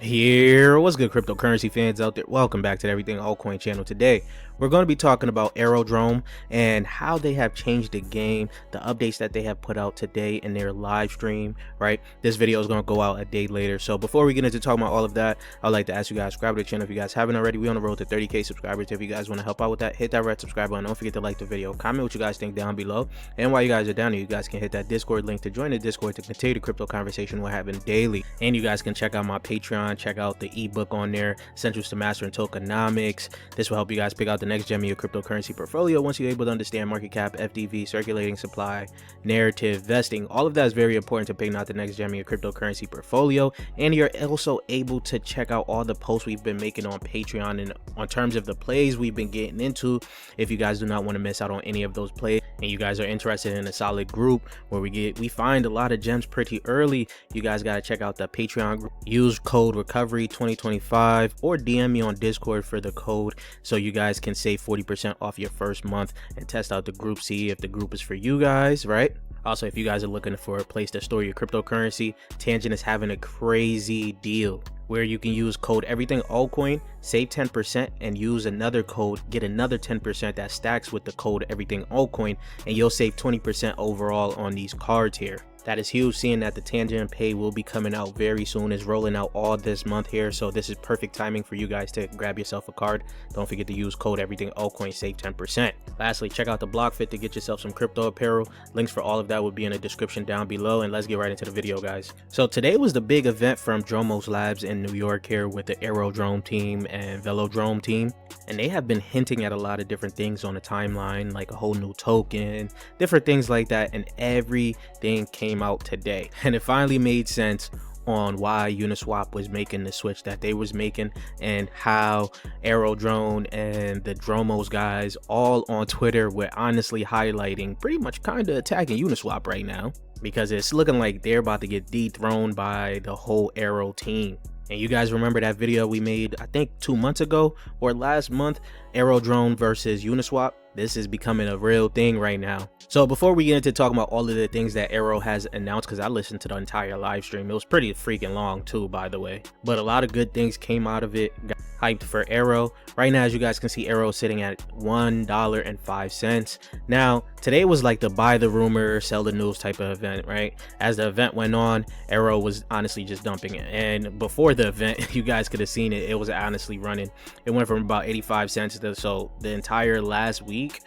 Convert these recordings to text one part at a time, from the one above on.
Here, what's good, cryptocurrency fans out there? Welcome back to the Everything Altcoin channel. Today, we're going to be talking about Aerodrome and how they have changed the game, the updates that they have put out today in their live stream, right? This video is going to go out a day later. So before we get into talking about all of that, I'd like to ask you guys, subscribe to the channel if you guys haven't already. We're on the road to 30K subscribers. If you guys want to help out with that, hit that red subscribe button. Don't forget to like the video, comment what you guys think down below. And while you guys are down here, you guys can hit that Discord link to join the Discord to continue the crypto conversation we're having daily. And you guys can check out my Patreon, check out the ebook on there, Essentials to Mastering Tokenomics. This will help you guys pick out the next gem of your cryptocurrency portfolio once you're able to understand market cap, FDV, circulating supply, narrative, vesting. All of that is very important to picking out the next gem of your cryptocurrency portfolio. And you're also able to check out all the posts we've been making on Patreon and on terms of the plays we've been getting into. If you guys do not want to miss out on any of those plays and you guys are interested in a solid group where we find a lot of gems pretty early, you guys got to check out the Patreon group. Use code recovery 2025 or DM me on Discord for the code so you guys can save 40% off your first month and test out the group, see if the group is for you guys, right? Also, if you guys are looking for a place to store your cryptocurrency, Tangent is having a crazy deal where you can use code everything altcoin, save 10%, and use another code, get another 10% that stacks with the code everything altcoin, and you'll save 20% overall on these cards here. That is huge, seeing that the Tangent Pay will be coming out very soon. It's rolling out all this month here, so this is perfect timing for you guys to grab yourself a card. Don't forget to use code everything altcoin, save 10%. Lastly, check out the blog fit to get yourself some crypto apparel. Links for all of that will be in the description down below, and let's get right into the video, guys. So today was the big event from Dromos Labs in New York here with the Aerodrome team and Velodrome team, and they have been hinting at a lot of different things on the timeline, like a whole new token, different things like that, and everything came out today, and it finally made sense on why Uniswap was making the switch that they was making, and how Aerodrome and the Dromos guys all on Twitter were honestly highlighting, pretty much kind of attacking Uniswap right now, because it's looking like they're about to get dethroned by the whole Aero team. And you guys remember that video we made, I think 2 months ago or last month, Aerodrome versus Uniswap? This is becoming a real thing right now. So before we get into talking about all of the things that Aero has announced, because I listened to the entire live stream, it was pretty freaking long too, by the way, but a lot of good things came out of it. Got hyped for Aero. Right now, as you guys can see, Aero sitting at $1.05. Now today was like the buy the rumor, sell the news type of event, right? As the event went on, Aero was honestly just dumping it, and before the event, you guys could have seen it, it was honestly running. It went from about 85 cents to, so the entire last week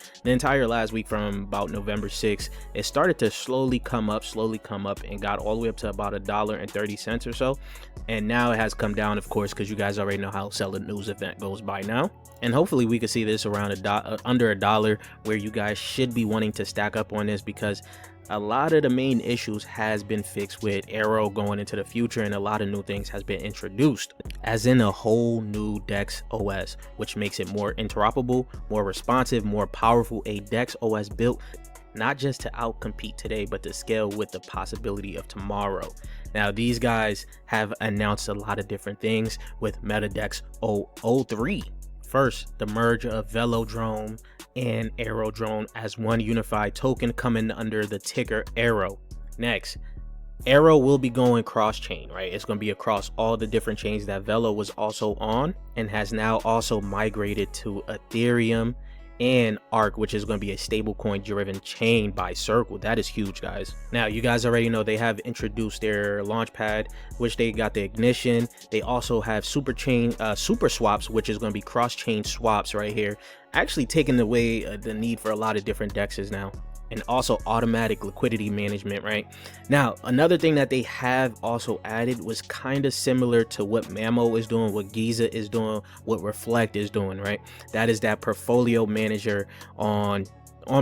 from about November 6th, it started to slowly come up and got all the way up to about $1.30 or so. And now it has come down, of course, because you guys already know how sell the news event goes by now. And hopefully we could see this around under $1, where you guys should be wanting to stack up on this, because a lot of the main issues has been fixed with Aero going into the future, and a lot of new things has been introduced, as in a whole new DEX OS, which makes it more interoperable, more responsive, more powerful. A DEX OS built not just to outcompete today, but to scale with the possibility of tomorrow. Now these guys have announced a lot of different things with MetaDex 003. First, the merge of Velodrome and Aerodrome as one unified token, coming under the ticker Aero. Next, Aero will be going cross-chain, right? It's going to be across all the different chains that Velo was also on, and has now also migrated to Ethereum and Arc, which is going to be a stablecoin driven chain by Circle. That is huge, guys. Now you guys already know they have introduced their launchpad, which they got the ignition. They also have super swaps, which is going to be cross-chain swaps right here, actually taking away the need for a lot of different dexes now. And also automatic liquidity management, right? Now, another thing that they have also added was kind of similar to what Mamo is doing, what Giza is doing, what Reflect is doing, right? That is that portfolio manager on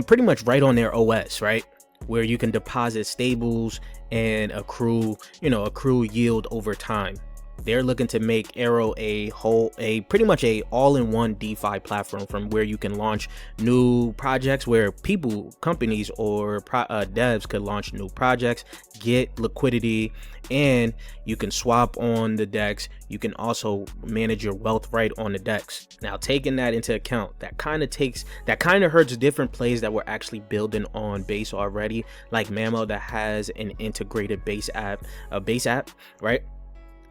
pretty much right on their OS, right? Where you can deposit stables and accrue yield over time. They're looking to make Aero pretty much a all-in-one DeFi platform, from where you can launch new projects, where companies or devs could launch new projects, get liquidity, and you can swap on the DEX. You can also manage your wealth right on the DEX. Now, taking that into account, that kind of hurts different plays that we're actually building on Base already, like Mamo that has an integrated Base app, right?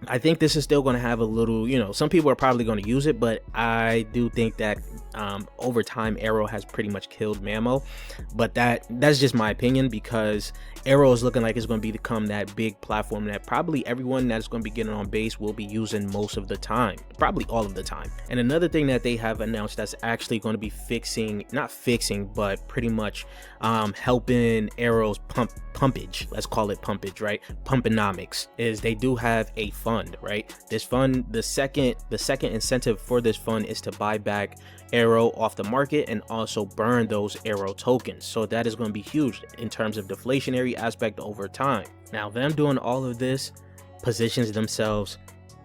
I think this is still going to have a little, some people are probably going to use it, but I do think that over time Aero has pretty much killed Mambo. But that's just my opinion, because Aero is looking like it's going to become that big platform that probably everyone that's going to be getting on base will be using most of the time, probably all of the time. And another thing that they have announced that's actually going to be not fixing, but pretty much helping Aero's pumpage, let's call it pumpage, right? Pumponomics, is they do have a fund, right? This fund, the second incentive for this fund is to buy back Aero off the market and also burn those Aero tokens. So that is going to be huge in terms of deflationary aspect over time. Now, them doing all of this positions themselves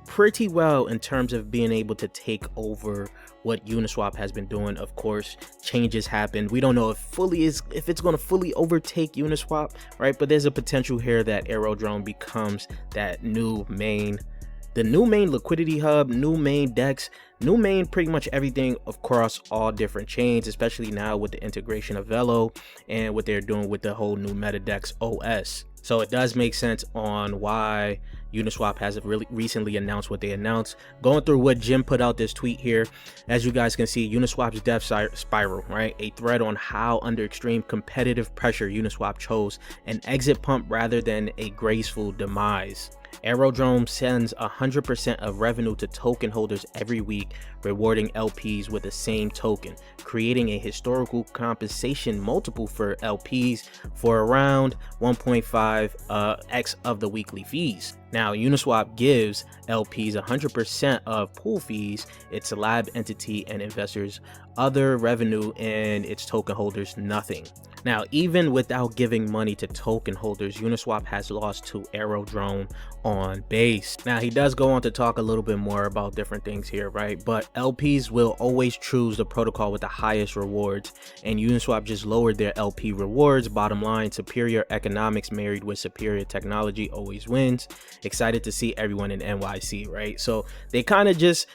pretty well in terms of being able to take over what Uniswap has been doing. Of course, changes happen. We don't know if it's going to fully overtake Uniswap, right? But there's a potential here that Aerodrome becomes that the new main liquidity hub, new main DEX, new main pretty much everything across all different chains, especially now with the integration of Velo and what they're doing with the whole new MetaDex OS. So it does make sense on why Uniswap has really recently announced what they announced. Going through what Jim put out this tweet here, as you guys can see, Uniswap's death spiral, right? A thread on how under extreme competitive pressure Uniswap chose an exit pump rather than a graceful demise. Aerodrome sends 100% of revenue to token holders every week, rewarding LPs with the same token, creating a historical compensation multiple for LPs for around 1.5x of the weekly fees. Now, Uniswap gives LPs 100% of pool fees, its lab entity and investors other revenue, and its token holders nothing. Now, even without giving money to token holders, Uniswap has lost to Aerodrome on base. Now, he does go on to talk a little bit more about different things here, right? But LPs will always choose the protocol with the highest rewards, and Uniswap just lowered their LP rewards. Bottom line, superior economics married with superior technology always wins. Excited to see everyone in NYC, right? So they kind of just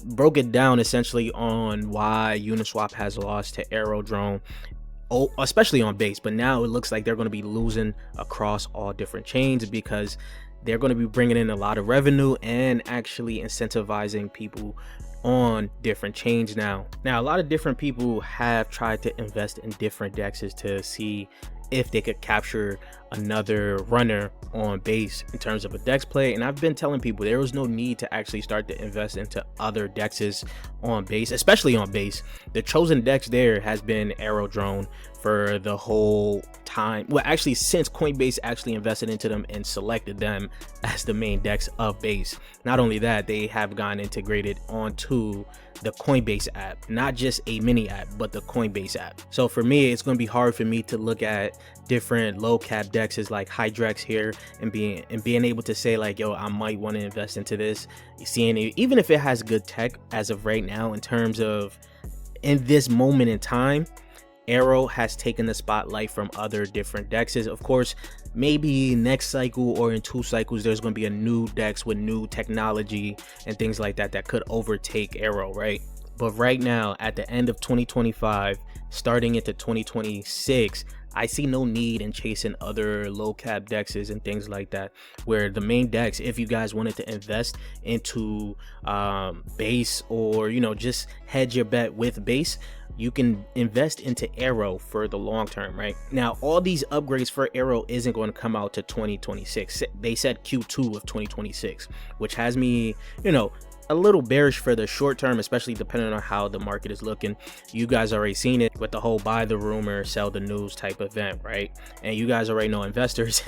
broke it down essentially on why Uniswap has lost to Aerodrome, especially on base. But now it looks like they're going to be losing across all different chains, because they're going to be bringing in a lot of revenue and actually incentivizing people on different chains now. A lot of different people have tried to invest in different dexes to see if they could capture another runner on base in terms of a dex play, and I've been telling people there was no need to actually start to invest into other dexes on base, especially on base. The chosen dex there has been Aerodrome for the whole time. Well, actually, since Coinbase actually invested into them and selected them as the main dex of base. Not only that, they have gotten integrated onto the Coinbase app, not just a mini app, but the Coinbase app. So for me, it's going to be hard for me to look at different low cap dexes like Hydrex here and being able to say like, yo, I might want to invest into this. You see, even if it has good tech as of right now, in terms of in this moment in time, Aero has taken the spotlight from other different dexes. Of course, maybe next cycle or in 2 cycles, there's going to be a new dex with new technology and things like that that could overtake Aero, right? But right now, at the end of 2025, starting into 2026, I see no need in chasing other low cap dexes and things like that, where the main dex, if you guys wanted to invest into base, or just hedge your bet with base, you can invest into Aero for the long term, right? Now, all these upgrades for Aero isn't going to come out to 2026. They said Q2 of 2026, which has me, a little bearish for the short term, especially depending on how the market is looking. You guys already seen it with the whole buy the rumor, sell the news type event, right? And you guys already know investors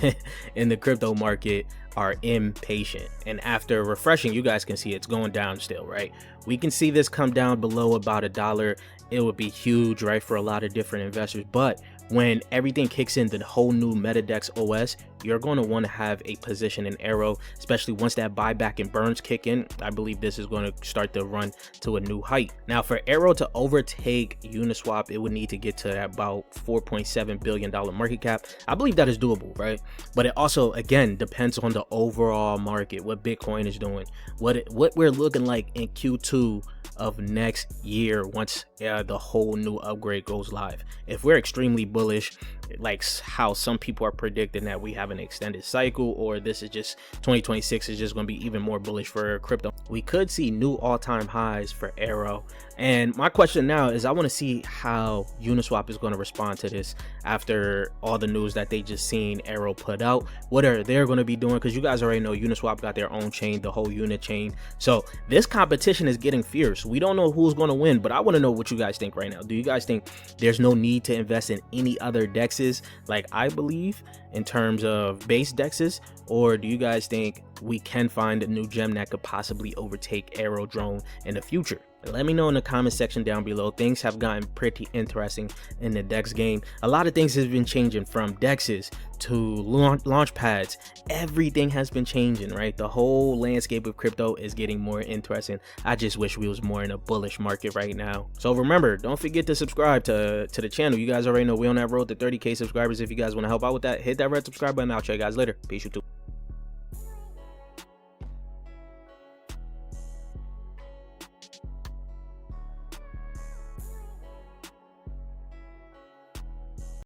in the crypto market are impatient, and after refreshing, you guys can see it's going down still, right? We can see this come down below about $1. It would be huge, right, for a lot of different investors. But when everything kicks in, the whole new MetaDex OS, you're going to want to have a position in Aero, especially once that buyback and burns kick in. I believe this is going to start to run to a new height. Now, for Aero to overtake Uniswap, it would need to get to about $4.7 billion market cap. I believe that is doable, right? But it also, again, depends on the overall market, what Bitcoin is doing, what we're looking like in Q2 of next year once the whole new upgrade goes live. If we're extremely bullish, like how some people are predicting that we have an extended cycle, or this is just 2026 is just going to be even more bullish for crypto. We could see new all-time highs for Aero. And my question now is, I want to see how Uniswap is going to respond to this after all the news that they just seen Aero put out. What are they going to be doing? Because you guys already know Uniswap got their own chain, the whole unit chain. So this competition is getting fierce. We don't know who's going to win, but I want to know what you guys think right now. Do you guys think there's no need to invest in any other dexes like I believe in terms of base dexes, or do you guys think we can find a new gem that could possibly overtake Aerodrome in the future? Let me know in the comment section down below. Things have gotten pretty interesting in the DEX game. A lot of things have been changing, from DEXs to launch pads. Everything has been changing, right? The whole landscape of crypto is getting more interesting. I just wish we was more in a bullish market right now. So remember, don't forget to subscribe to the channel. You guys already know we on that road to 30K subscribers. If you guys want to help out with that, hit that red subscribe button. I'll check you guys later. Peace, YouTube.